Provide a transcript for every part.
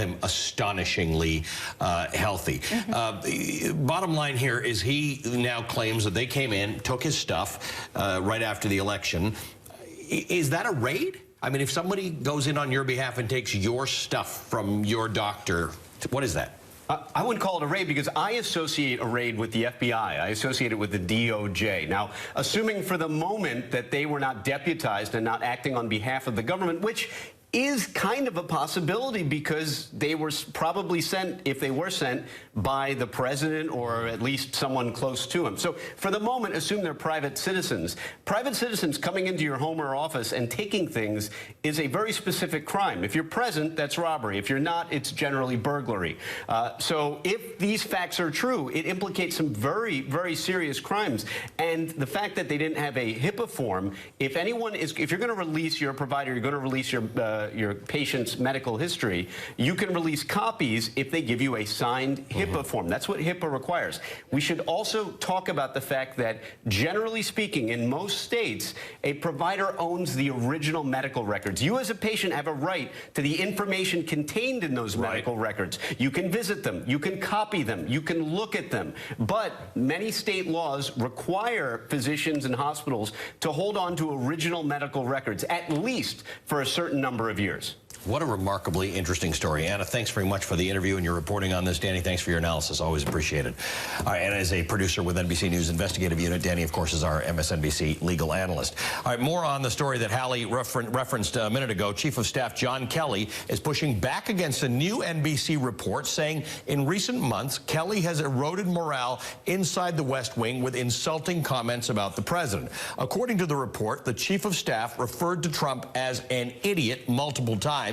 him astonishingly healthy. Bottom line here is he now claims that they came in, took his stuff right after the election. Is that a raid? I mean, if somebody goes in on your behalf and takes your stuff from your doctor, what is that? I wouldn't call it a raid because I associate a raid with the FBI. I associate it with the DOJ. Now, assuming for the moment that they were not deputized and not acting on behalf of the government, which is kind of a possibility because they were probably sent, if they were sent, by the president or at least someone close to him. So for the moment, assume they're private citizens. Private citizens coming into your home or office and taking things is a very specific crime. If you're present, that's robbery. If you're not, it's generally burglary. So if these facts are true, it implicates some very, very serious crimes. And the fact that they didn't have a HIPAA form, if you're going to release your provider, you're going to release your patient's medical history, you can release copies if they give you a signed HIPAA form. That's what HIPAA requires. We should also talk about the fact that, generally speaking, in most states, a provider owns the original medical records. You as a patient have a right to the information contained in those medical records. You can visit them, you can copy them, you can look at them. But many state laws require physicians and hospitals to hold on to original medical records, at least for a certain number of years. What a remarkably interesting story. Anna, thanks very much for the interview and your reporting on this. Danny, thanks for your analysis. Always appreciated. All right, Anna is a producer with NBC News Investigative Unit. Danny, of course, is our MSNBC legal analyst. All right, more on the story that Hallie referenced a minute ago. Chief of Staff John Kelly is pushing back against a new NBC report saying in recent months, Kelly has eroded morale inside the West Wing with insulting comments about the president. According to the report, the Chief of Staff referred to Trump as an idiot multiple times.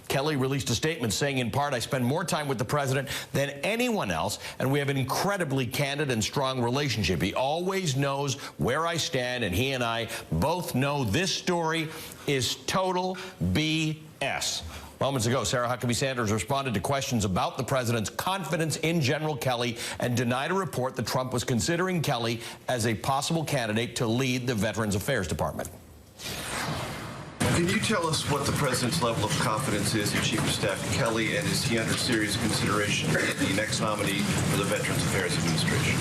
Kelly released a statement saying, in part, I spend more time with the president than anyone else, and we have an incredibly candid and strong relationship. He always knows where I stand, and he and I both know this story is total BS. Moments ago, Sarah Huckabee Sanders responded to questions about the president's confidence in General Kelly and denied a report that Trump was considering Kelly as a possible candidate to lead the Veterans Affairs Department. Can you tell us what the president's level of confidence is in Chief of Staff Kelly, and is he under serious consideration as the next nominee for the Veterans Affairs Administration?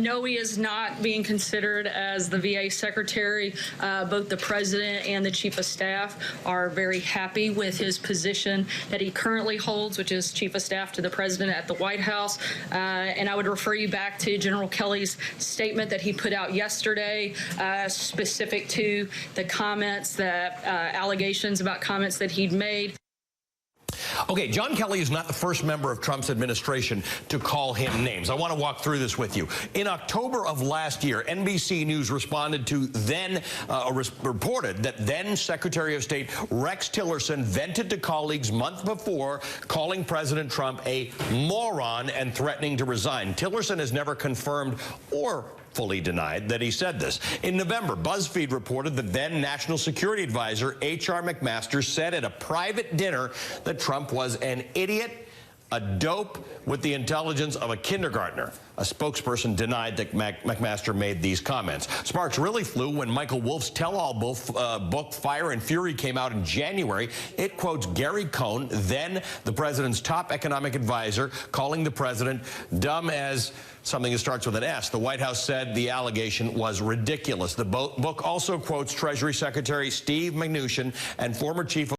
No, he is not being considered as the VA secretary. Both the president and the chief of staff are very happy with his position that he currently holds, which is chief of staff to the president at the White House. And I would refer you back to General Kelly's statement that he put out yesterday, specific to the comments that allegations about comments that he'd made. Okay, John Kelly is not the first member of Trump's administration to call him names. I want to walk through this with you. In October of last year, NBC News responded to reported that then Secretary of State Rex Tillerson vented to colleagues months before calling President Trump a moron and threatening to resign. Tillerson has never confirmed or fully denied that he said this. In November, BuzzFeed reported that then National Security Advisor H.R. McMaster said at a private dinner that Trump was an idiot, a dope with the intelligence of a kindergartner. A spokesperson denied that McMaster made these comments. Sparks really flew when Michael Wolff's tell-all book Fire and Fury came out in January. It quotes Gary Cohn, then the president's top economic advisor, calling the president dumb as something that starts with an S. The White House said the allegation was ridiculous. The book also quotes Treasury Secretary Steve Mnuchin and former chief of